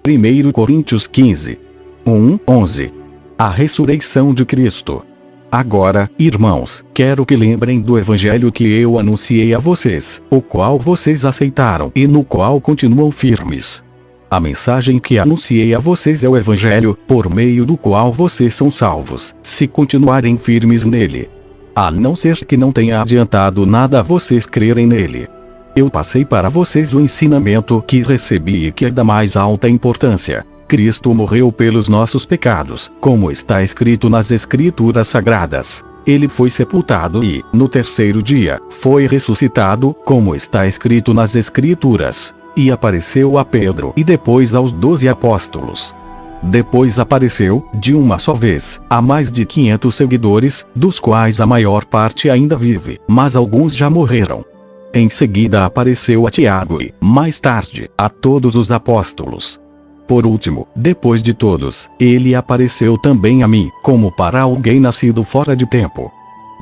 1 Coríntios 15. 11. A ressurreição de Cristo. Agora, irmãos, quero que lembrem do evangelho que eu anunciei a vocês, o qual vocês aceitaram e no qual continuam firmes. A mensagem que anunciei a vocês é o evangelho, por meio do qual vocês são salvos, se continuarem firmes nele. A não ser que não tenha adiantado nada a vocês crerem nele. Eu passei para vocês o ensinamento que recebi e que é da mais alta importância. Cristo morreu pelos nossos pecados, como está escrito nas Escrituras Sagradas. Ele foi sepultado e, no terceiro dia, foi ressuscitado, como está escrito nas Escrituras. E apareceu a Pedro e depois aos 12 apóstolos. Depois apareceu, de uma só vez, a mais de 500 seguidores, dos quais a maior parte ainda vive, mas alguns já morreram. Em seguida apareceu a Tiago e, mais tarde, a todos os apóstolos. Por último, depois de todos, ele apareceu também a mim, como para alguém nascido fora de tempo.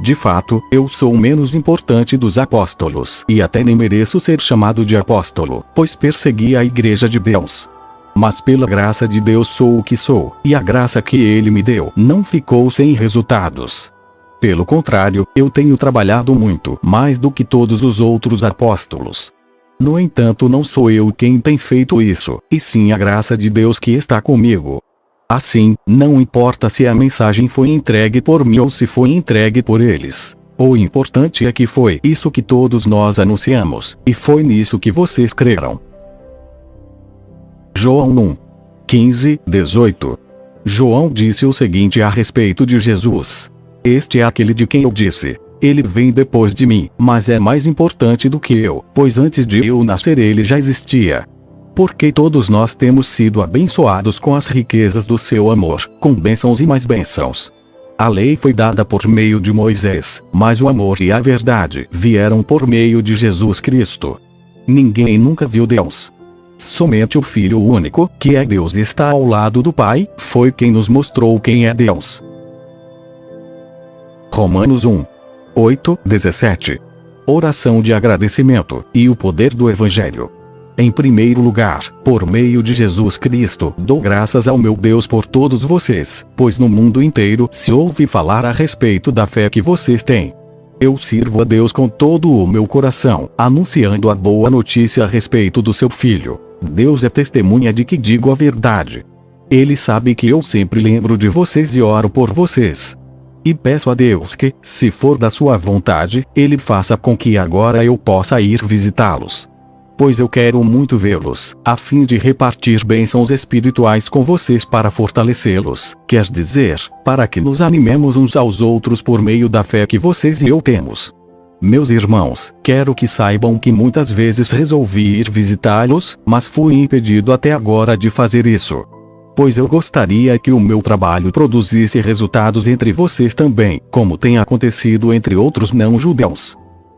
De fato, eu sou o menos importante dos apóstolos, e até nem mereço ser chamado de apóstolo, pois persegui a igreja de Deus. Mas pela graça de Deus sou o que sou, e a graça que ele me deu não ficou sem resultados. Pelo contrário, eu tenho trabalhado muito, mais do que todos os outros apóstolos. No entanto, não sou eu quem tem feito isso, e sim a graça de Deus que está comigo. Assim, não importa se a mensagem foi entregue por mim ou se foi entregue por eles. O importante é que foi isso que todos nós anunciamos, e foi nisso que vocês creram. João 1. 15, 18. João disse o seguinte a respeito de Jesus: Este é aquele de quem eu disse: Ele vem depois de mim, mas é mais importante do que eu, pois antes de eu nascer ele já existia. Porque todos nós temos sido abençoados com as riquezas do seu amor, com bênçãos e mais bênçãos. A lei foi dada por meio de Moisés, mas o amor e a verdade vieram por meio de Jesus Cristo. Ninguém nunca viu Deus. Somente o Filho único, que é Deus e está ao lado do Pai, foi quem nos mostrou quem é Deus. Romanos 1. 8, 17. Oração de agradecimento, e o poder do Evangelho. Em primeiro lugar, por meio de Jesus Cristo, dou graças ao meu Deus por todos vocês, pois no mundo inteiro se ouve falar a respeito da fé que vocês têm. Eu sirvo a Deus com todo o meu coração, anunciando a boa notícia a respeito do seu Filho. Deus é testemunha de que digo a verdade. Ele sabe que eu sempre lembro de vocês e oro por vocês. E peço a Deus que, se for da sua vontade, Ele faça com que agora eu possa ir visitá-los. Pois eu quero muito vê-los, a fim de repartir bênçãos espirituais com vocês para fortalecê-los, quer dizer, para que nos animemos uns aos outros por meio da fé que vocês e eu temos. Meus irmãos, quero que saibam que muitas vezes resolvi ir visitá-los, mas fui impedido até agora de fazer isso. Pois eu gostaria que o meu trabalho produzisse resultados entre vocês também, como tem acontecido entre outros não-judeus.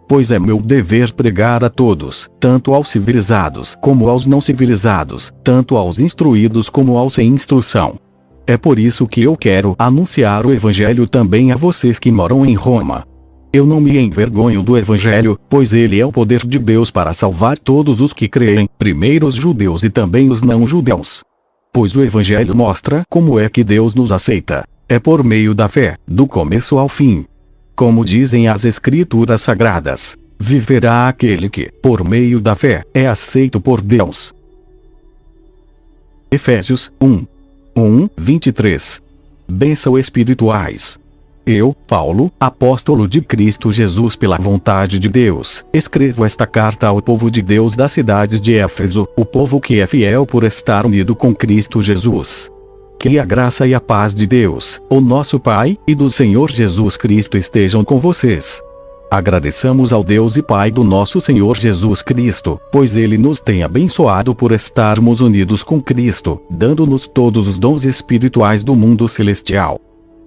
Pois é meu dever pregar a todos, tanto aos civilizados como aos não civilizados, tanto aos instruídos como aos sem instrução. É por isso que eu quero anunciar o Evangelho também a vocês que moram em Roma. Eu não me envergonho do Evangelho, pois ele é o poder de Deus para salvar todos os que creem, primeiro os judeus e também os não-judeus. Pois o Evangelho mostra como é que Deus nos aceita. É por meio da fé, do começo ao fim. Como dizem as Escrituras Sagradas, viverá aquele que, por meio da fé, é aceito por Deus. Efésios 1. 23. Bênçãos espirituais. Eu, Paulo, apóstolo de Cristo Jesus pela vontade de Deus, escrevo esta carta ao povo de Deus da cidade de Éfeso, o povo que é fiel por estar unido com Cristo Jesus. Que a graça e a paz de Deus, o nosso Pai, e do Senhor Jesus Cristo estejam com vocês. Agradeçamos ao Deus e Pai do nosso Senhor Jesus Cristo, pois Ele nos tem abençoado por estarmos unidos com Cristo, dando-nos todos os dons espirituais do mundo celestial.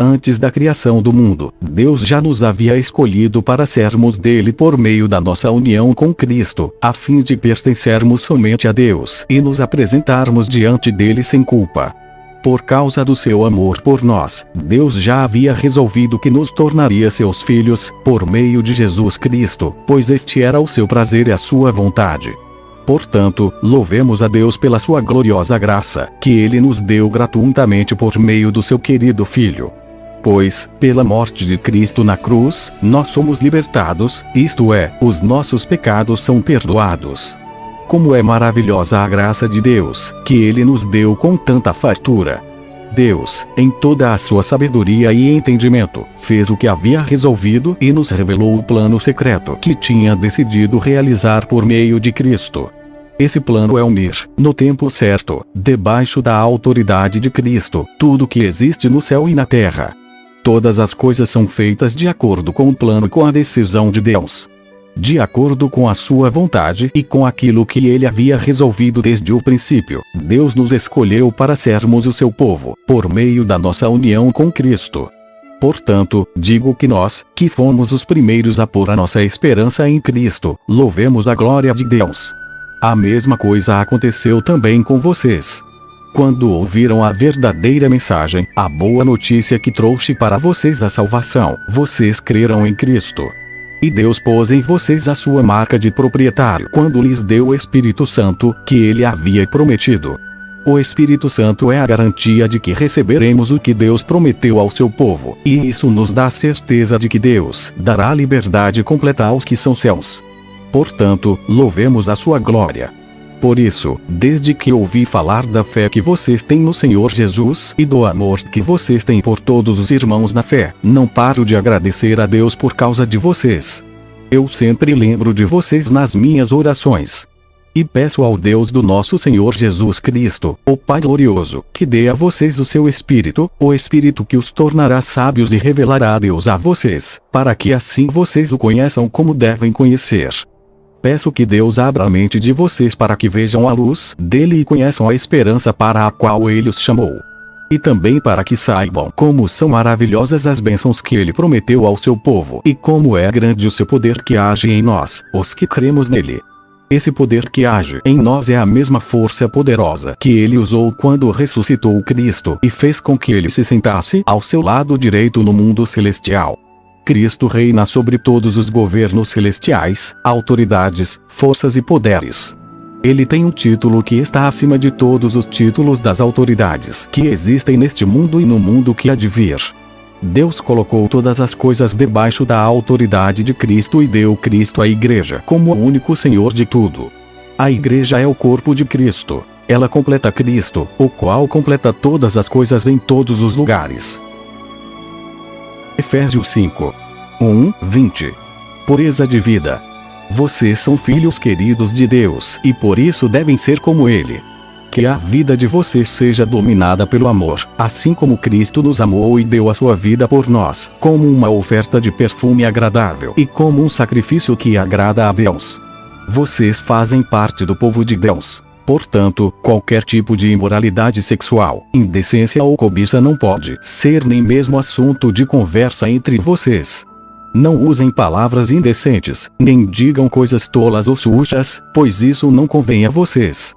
Antes da criação do mundo, Deus já nos havia escolhido para sermos dele por meio da nossa união com Cristo, a fim de pertencermos somente a Deus e nos apresentarmos diante dele sem culpa. Por causa do seu amor por nós, Deus já havia resolvido que nos tornaria seus filhos, por meio de Jesus Cristo, pois este era o seu prazer e a sua vontade. Portanto, louvemos a Deus pela sua gloriosa graça, que Ele nos deu gratuitamente por meio do seu querido Filho. Pois, pela morte de Cristo na cruz, nós somos libertados, isto é, os nossos pecados são perdoados. Como é maravilhosa a graça de Deus, que Ele nos deu com tanta fartura! Deus, em toda a sua sabedoria e entendimento, fez o que havia resolvido e nos revelou o plano secreto que tinha decidido realizar por meio de Cristo. Esse plano é unir, no tempo certo, debaixo da autoridade de Cristo, tudo que existe no céu e na terra. Todas as coisas são feitas de acordo com o plano e com a decisão de Deus. De acordo com a sua vontade e com aquilo que ele havia resolvido desde o princípio, Deus nos escolheu para sermos o seu povo, por meio da nossa união com Cristo. Portanto, digo que nós, que fomos os primeiros a pôr a nossa esperança em Cristo, louvemos a glória de Deus. A mesma coisa aconteceu também com vocês. Quando ouviram a verdadeira mensagem, a boa notícia que trouxe para vocês a salvação, vocês creram em Cristo. E Deus pôs em vocês a sua marca de proprietário quando lhes deu o Espírito Santo, que ele havia prometido. O Espírito Santo é a garantia de que receberemos o que Deus prometeu ao seu povo, e isso nos dá a certeza de que Deus dará liberdade completa aos que são seus. Portanto, louvemos a sua glória. Por isso, desde que ouvi falar da fé que vocês têm no Senhor Jesus e do amor que vocês têm por todos os irmãos na fé, não paro de agradecer a Deus por causa de vocês. Eu sempre lembro de vocês nas minhas orações. E peço ao Deus do nosso Senhor Jesus Cristo, o Pai glorioso, que dê a vocês o seu Espírito, o Espírito que os tornará sábios e revelará a Deus a vocês, para que assim vocês o conheçam como devem conhecer. Peço que Deus abra a mente de vocês para que vejam a luz dele e conheçam a esperança para a qual ele os chamou. E também para que saibam como são maravilhosas as bênçãos que ele prometeu ao seu povo e como é grande o seu poder que age em nós, os que cremos nele. Esse poder que age em nós é a mesma força poderosa que ele usou quando ressuscitou Cristo e fez com que ele se sentasse ao seu lado direito no mundo celestial. Cristo reina sobre todos os governos celestiais, autoridades, forças e poderes. Ele tem um título que está acima de todos os títulos das autoridades que existem neste mundo e no mundo que há de vir. Deus colocou todas as coisas debaixo da autoridade de Cristo e deu Cristo à Igreja como o único Senhor de tudo. A Igreja é o corpo de Cristo. Ela completa Cristo, o qual completa todas as coisas em todos os lugares. Efésios 5. 1:20. Pureza de vida. Vocês são filhos queridos de Deus e por isso devem ser como Ele. Que a vida de vocês seja dominada pelo amor, assim como Cristo nos amou e deu a sua vida por nós, como uma oferta de perfume agradável e como um sacrifício que agrada a Deus. Vocês fazem parte do povo de Deus. Portanto, qualquer tipo de imoralidade sexual, indecência ou cobiça não pode ser nem mesmo assunto de conversa entre vocês. Não usem palavras indecentes, nem digam coisas tolas ou sujas, pois isso não convém a vocês.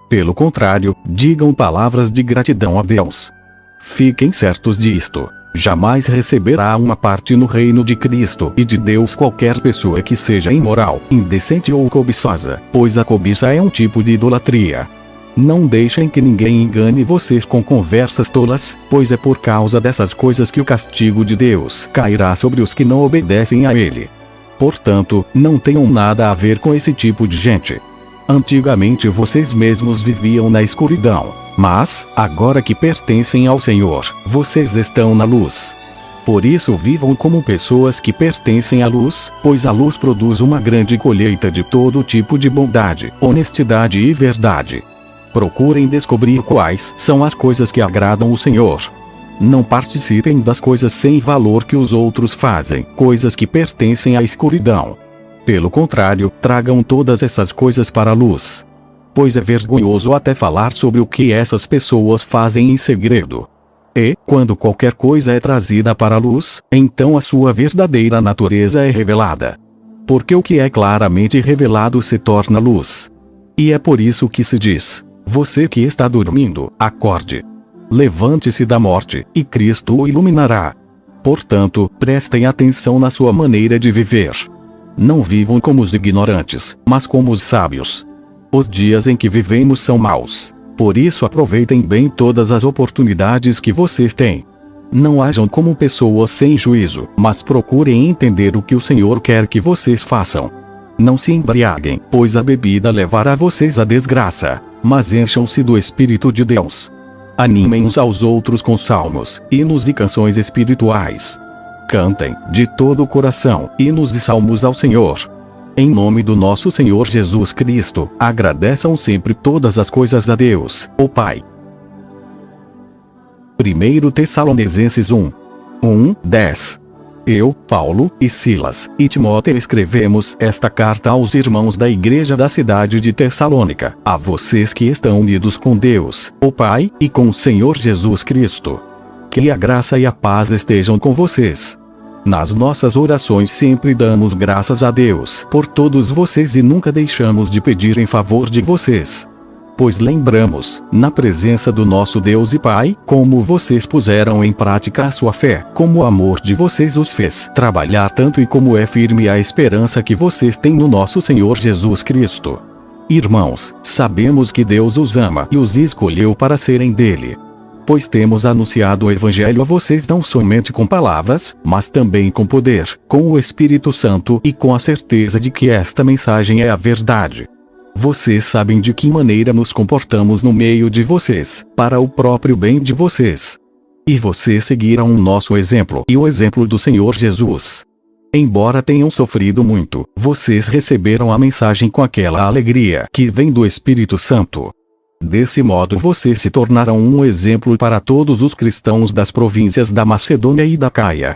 Pelo contrário, digam palavras de gratidão a Deus. Fiquem certos disto: jamais receberá uma parte no reino de Cristo e de Deus qualquer pessoa que seja imoral, indecente ou cobiçosa, pois a cobiça é um tipo de idolatria. Não deixem que ninguém engane vocês com conversas tolas, pois é por causa dessas coisas que o castigo de Deus cairá sobre os que não obedecem a Ele. Portanto, não tenham nada a ver com esse tipo de gente. Antigamente vocês mesmos viviam na escuridão, mas, agora que pertencem ao Senhor, vocês estão na luz. Por isso vivam como pessoas que pertencem à luz, pois a luz produz uma grande colheita de todo tipo de bondade, honestidade e verdade. Procurem descobrir quais são as coisas que agradam o Senhor. Não participem das coisas sem valor que os outros fazem, coisas que pertencem à escuridão. Pelo contrário, tragam todas essas coisas para a luz. Pois é vergonhoso até falar sobre o que essas pessoas fazem em segredo. E, quando qualquer coisa é trazida para a luz, então a sua verdadeira natureza é revelada. Porque o que é claramente revelado se torna luz. E é por isso que se diz: você que está dormindo, acorde. Levante-se da morte, e Cristo o iluminará. Portanto, prestem atenção na sua maneira de viver. Não vivam como os ignorantes, mas como os sábios. Os dias em que vivemos são maus. Por isso aproveitem bem todas as oportunidades que vocês têm. Não hajam como pessoas sem juízo, mas procurem entender o que o Senhor quer que vocês façam. Não se embriaguem, pois a bebida levará vocês à desgraça, mas encham-se do Espírito de Deus. Animem uns aos outros com salmos, hinos e canções espirituais. Cantem, de todo o coração, hinos e salmos ao Senhor. Em nome do nosso Senhor Jesus Cristo, agradeçam sempre todas as coisas a Deus, o Pai. 1 Tessalonicenses 1:10. Eu, Paulo, e Silas, e Timóteo escrevemos esta carta aos irmãos da igreja da cidade de Tessalônica, a vocês que estão unidos com Deus, o Pai, e com o Senhor Jesus Cristo. Que a graça e a paz estejam com vocês. Nas nossas orações sempre damos graças a Deus por todos vocês e nunca deixamos de pedir em favor de vocês. Pois lembramos, na presença do nosso Deus e Pai, como vocês puseram em prática a sua fé, como o amor de vocês os fez trabalhar tanto e como é firme a esperança que vocês têm no nosso Senhor Jesus Cristo. Irmãos, sabemos que Deus os ama e os escolheu para serem dele. Pois temos anunciado o Evangelho a vocês não somente com palavras, mas também com poder, com o Espírito Santo e com a certeza de que esta mensagem é a verdade. Vocês sabem de que maneira nos comportamos no meio de vocês, para o próprio bem de vocês. E vocês seguiram o nosso exemplo e o exemplo do Senhor Jesus. Embora tenham sofrido muito, vocês receberam a mensagem com aquela alegria que vem do Espírito Santo. Desse modo vocês se tornaram um exemplo para todos os cristãos das províncias da Macedônia e da Caia.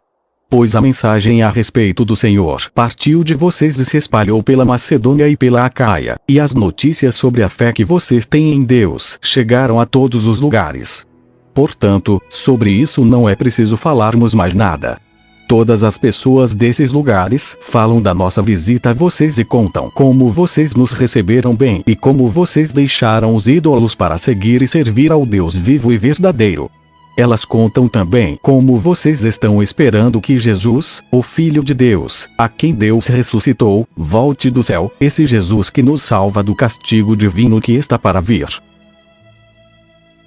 Pois a mensagem a respeito do Senhor partiu de vocês e se espalhou pela Macedônia e pela Acaia, e as notícias sobre a fé que vocês têm em Deus chegaram a todos os lugares. Portanto, sobre isso não é preciso falarmos mais nada. Todas as pessoas desses lugares falam da nossa visita a vocês e contam como vocês nos receberam bem e como vocês deixaram os ídolos para seguir e servir ao Deus vivo e verdadeiro. Elas contam também como vocês estão esperando que Jesus, o Filho de Deus, a quem Deus ressuscitou, volte do céu, esse Jesus que nos salva do castigo divino que está para vir.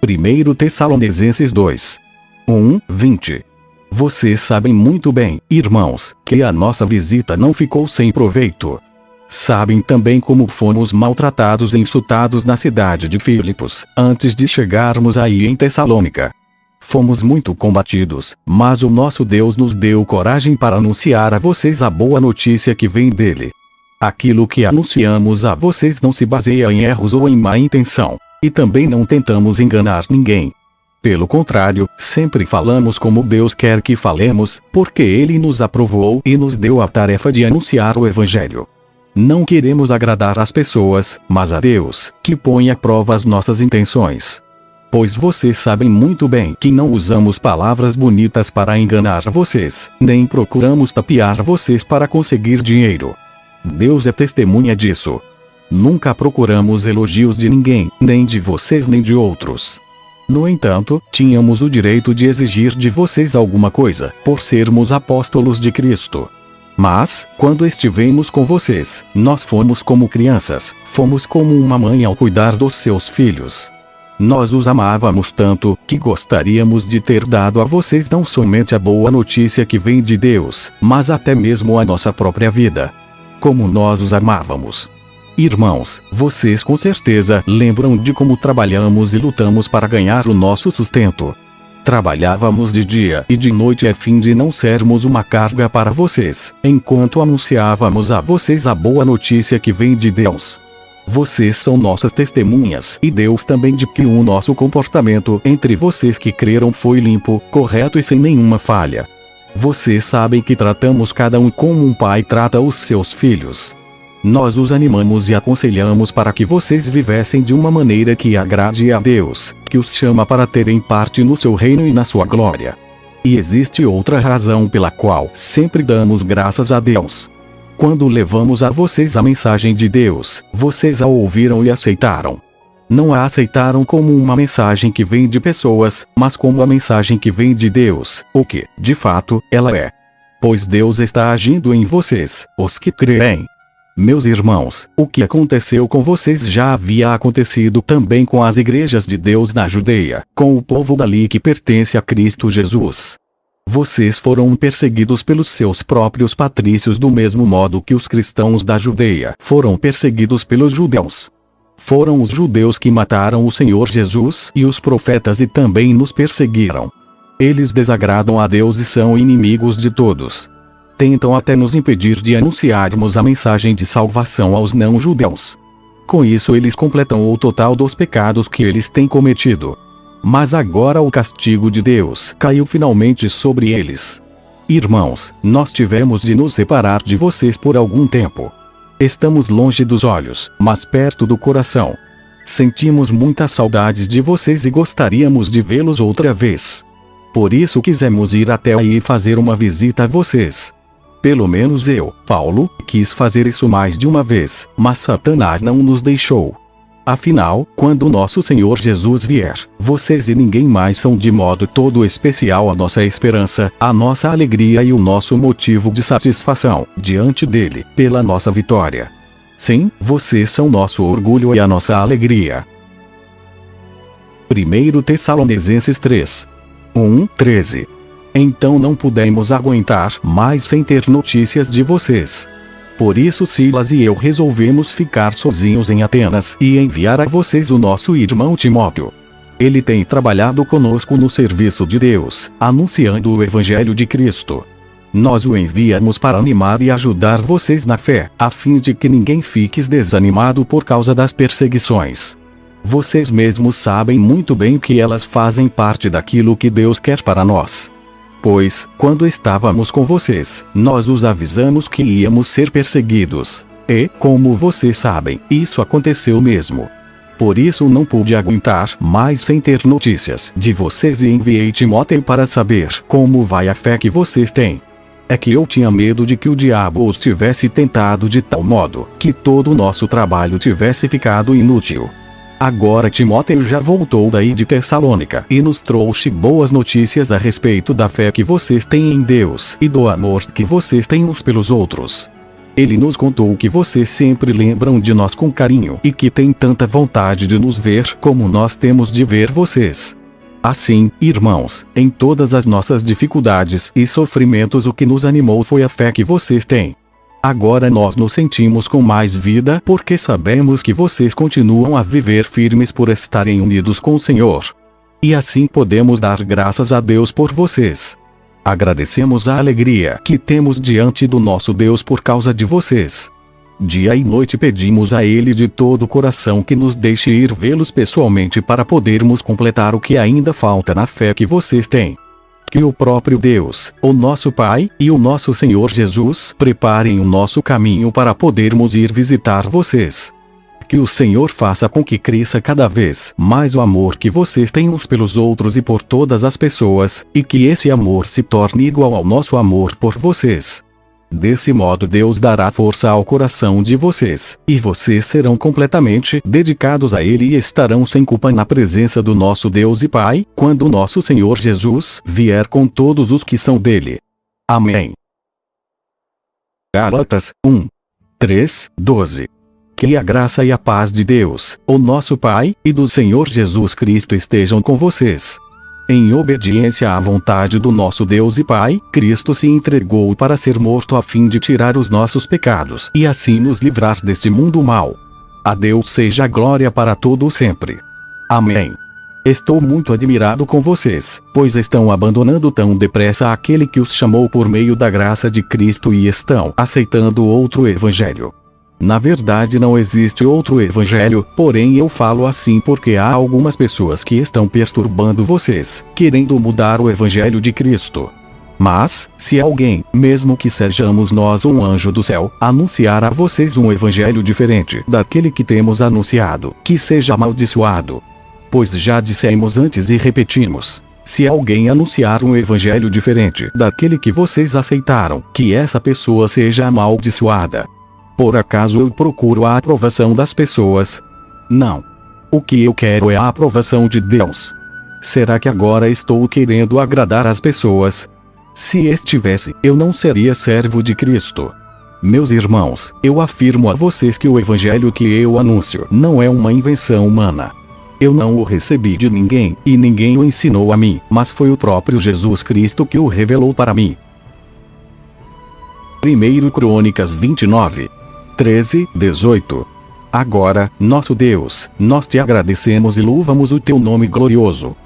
1 Tessalonicenses 2:20. Vocês sabem muito bem, irmãos, que a nossa visita não ficou sem proveito. Sabem também como fomos maltratados e insultados na cidade de Filipos, antes de chegarmos aí em Tessalônica. Fomos muito combatidos, mas o nosso Deus nos deu coragem para anunciar a vocês a boa notícia que vem dele. Aquilo que anunciamos a vocês não se baseia em erros ou em má intenção, e também não tentamos enganar ninguém. Pelo contrário, sempre falamos como Deus quer que falemos, porque Ele nos aprovou e nos deu a tarefa de anunciar o Evangelho. Não queremos agradar as pessoas, mas a Deus, que põe à prova as nossas intenções. Pois vocês sabem muito bem que não usamos palavras bonitas para enganar vocês, nem procuramos tapear vocês para conseguir dinheiro. Deus é testemunha disso. Nunca procuramos elogios de ninguém, nem de vocês nem de outros. No entanto, tínhamos o direito de exigir de vocês alguma coisa, por sermos apóstolos de Cristo. Mas, quando estivemos com vocês, nós fomos como crianças, fomos como uma mãe ao cuidar dos seus filhos. Nós os amávamos tanto, que gostaríamos de ter dado a vocês não somente a boa notícia que vem de Deus, mas até mesmo a nossa própria vida. Como nós os amávamos. Irmãos, vocês com certeza lembram de como trabalhamos e lutamos para ganhar o nosso sustento. Trabalhávamos de dia e de noite a fim de não sermos uma carga para vocês, enquanto anunciávamos a vocês a boa notícia que vem de Deus. Vocês são nossas testemunhas e Deus também de que o nosso comportamento entre vocês que creram foi limpo, correto e sem nenhuma falha. Vocês sabem que tratamos cada um como um pai trata os seus filhos. Nós os animamos e aconselhamos para que vocês vivessem de uma maneira que agrade a Deus, que os chama para terem parte no seu reino e na sua glória. E existe outra razão pela qual sempre damos graças a Deus. Quando levamos a vocês a mensagem de Deus, vocês a ouviram e aceitaram. Não a aceitaram como uma mensagem que vem de pessoas, mas como a mensagem que vem de Deus, o que, de fato, ela é. Pois Deus está agindo em vocês, os que creem. Meus irmãos, o que aconteceu com vocês já havia acontecido também com as igrejas de Deus na Judeia, com o povo dali que pertence a Cristo Jesus. Vocês foram perseguidos pelos seus próprios patrícios do mesmo modo que os cristãos da Judeia foram perseguidos pelos judeus. Foram os judeus que mataram o Senhor Jesus e os profetas e também nos perseguiram. Eles desagradam a Deus e são inimigos de todos. Tentam até nos impedir de anunciarmos a mensagem de salvação aos não-judeus. Com isso eles completam o total dos pecados que eles têm cometido. Mas agora o castigo de Deus caiu finalmente sobre eles. Irmãos, nós tivemos de nos separar de vocês por algum tempo. Estamos longe dos olhos, mas perto do coração. Sentimos muitas saudades de vocês e gostaríamos de vê-los outra vez. Por isso quisemos ir até aí e fazer uma visita a vocês. Pelo menos eu, Paulo, quis fazer isso mais de uma vez, mas Satanás não nos deixou. Afinal, quando o nosso Senhor Jesus vier, vocês e ninguém mais são de modo todo especial a nossa esperança, a nossa alegria e o nosso motivo de satisfação, diante dele, pela nossa vitória. Sim, vocês são nosso orgulho e a nossa alegria. 1 Tessalonicenses 3. 1:13. Então não pudemos aguentar mais sem ter notícias de vocês. Por isso Silas e eu resolvemos ficar sozinhos em Atenas e enviar a vocês o nosso irmão Timóteo. Ele tem trabalhado conosco no serviço de Deus, anunciando o Evangelho de Cristo. Nós o enviamos para animar e ajudar vocês na fé, a fim de que ninguém fique desanimado por causa das perseguições. Vocês mesmos sabem muito bem que elas fazem parte daquilo que Deus quer para nós. Pois, quando estávamos com vocês, nós os avisamos que íamos ser perseguidos. E, como vocês sabem, isso aconteceu mesmo. Por isso não pude aguentar mais sem ter notícias de vocês e enviei Timóteo para saber como vai a fé que vocês têm. É que eu tinha medo de que o diabo os tivesse tentado de tal modo que todo o nosso trabalho tivesse ficado inútil. Agora Timóteo já voltou daí de Tessalônica e nos trouxe boas notícias a respeito da fé que vocês têm em Deus e do amor que vocês têm uns pelos outros. Ele nos contou que vocês sempre lembram de nós com carinho e que têm tanta vontade de nos ver como nós temos de ver vocês. Assim, irmãos, em todas as nossas dificuldades e sofrimentos o que nos animou foi a fé que vocês têm. Agora nós nos sentimos com mais vida porque sabemos que vocês continuam a viver firmes por estarem unidos com o Senhor. E assim podemos dar graças a Deus por vocês. Agradecemos a alegria que temos diante do nosso Deus por causa de vocês. Dia e noite pedimos a Ele de todo o coração que nos deixe ir vê-los pessoalmente para podermos completar o que ainda falta na fé que vocês têm. Que o próprio Deus, o nosso Pai, e o nosso Senhor Jesus preparem o nosso caminho para podermos ir visitar vocês. Que o Senhor faça com que cresça cada vez mais o amor que vocês têm uns pelos outros e por todas as pessoas, e que esse amor se torne igual ao nosso amor por vocês. Desse modo Deus dará força ao coração de vocês, e vocês serão completamente dedicados a Ele e estarão sem culpa na presença do nosso Deus e Pai, quando o nosso Senhor Jesus vier com todos os que são dele. Amém. Gálatas 1:3-12. Que a graça e a paz de Deus, o nosso Pai, e do Senhor Jesus Cristo estejam com vocês. Em obediência à vontade do nosso Deus e Pai, Cristo se entregou para ser morto a fim de tirar os nossos pecados e assim nos livrar deste mundo mau. A Deus seja a glória para todo o sempre. Amém. Estou muito admirado com vocês, pois estão abandonando tão depressa aquele que os chamou por meio da graça de Cristo e estão aceitando outro evangelho. Na verdade não existe outro evangelho, porém eu falo assim porque há algumas pessoas que estão perturbando vocês, querendo mudar o evangelho de Cristo. Mas, se alguém, mesmo que sejamos nós um anjo do céu, anunciar a vocês um evangelho diferente daquele que temos anunciado, que seja amaldiçoado. Pois já dissemos antes e repetimos. Se alguém anunciar um evangelho diferente daquele que vocês aceitaram, que essa pessoa seja amaldiçoada. Por acaso eu procuro a aprovação das pessoas? Não. O que eu quero é a aprovação de Deus. Será que agora estou querendo agradar as pessoas? Se estivesse, eu não seria servo de Cristo. Meus irmãos, eu afirmo a vocês que o evangelho que eu anuncio não é uma invenção humana. Eu não o recebi de ninguém, e ninguém o ensinou a mim, mas foi o próprio Jesus Cristo que o revelou para mim. 1 Crônicas 29, 13, 18. Agora, nosso Deus, nós te agradecemos e louvamos o teu nome glorioso.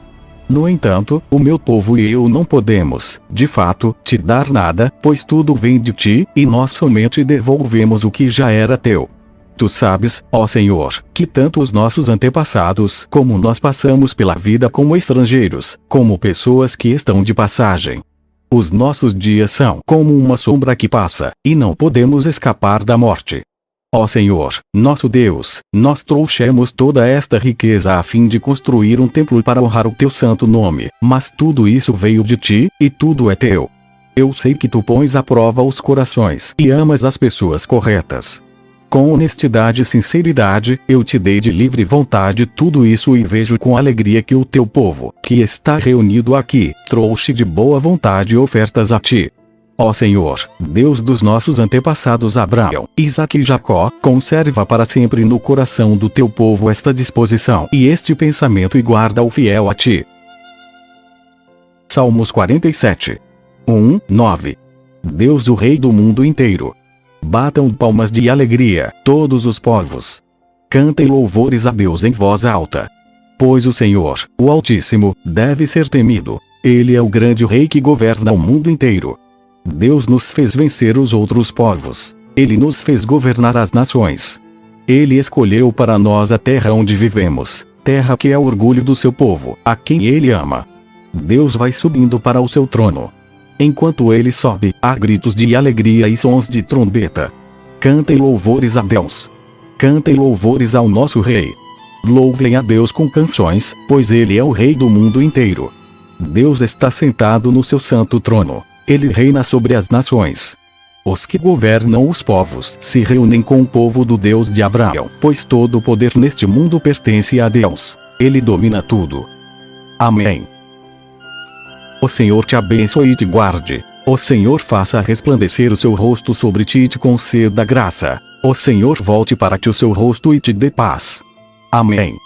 No entanto, o meu povo e eu não podemos, de fato, te dar nada, pois tudo vem de ti, e nós somente devolvemos o que já era teu. Tu sabes, ó Senhor, que tanto os nossos antepassados como nós passamos pela vida como estrangeiros, como pessoas que estão de passagem. Os nossos dias são como uma sombra que passa, e não podemos escapar da morte. Ó Senhor, nosso Deus, nós trouxemos toda esta riqueza a fim de construir um templo para honrar o teu santo nome, mas tudo isso veio de ti, e tudo é teu. Eu sei que tu pões à prova os corações e amas as pessoas corretas. Com honestidade e sinceridade, eu te dei de livre vontade tudo isso e vejo com alegria que o teu povo, que está reunido aqui, trouxe de boa vontade ofertas a ti. Ó Senhor, Deus dos nossos antepassados Abraão, Isaque e Jacó, conserva para sempre no coração do teu povo esta disposição e este pensamento e guarda-o fiel a ti. Salmos 47. 9. Deus o Rei do mundo inteiro. Batam palmas de alegria, todos os povos. Cantem louvores a Deus em voz alta. Pois o Senhor, o Altíssimo, deve ser temido. Ele é o grande Rei que governa o mundo inteiro. Deus nos fez vencer os outros povos. Ele nos fez governar as nações. Ele escolheu para nós a terra onde vivemos, terra que é o orgulho do seu povo, a quem ele ama. Deus vai subindo para o seu trono. Enquanto ele sobe, há gritos de alegria e sons de trombeta. Cantem louvores a Deus. Cantem louvores ao nosso Rei. Louvem a Deus com canções, pois ele é o Rei do mundo inteiro. Deus está sentado no seu santo trono. Ele reina sobre as nações. Os que governam os povos se reúnem com o povo do Deus de Abraão, pois todo o poder neste mundo pertence a Deus. Ele domina tudo. Amém. O Senhor te abençoe e te guarde. O Senhor faça resplandecer o seu rosto sobre ti e te conceda graça. O Senhor volte para ti o seu rosto e te dê paz. Amém.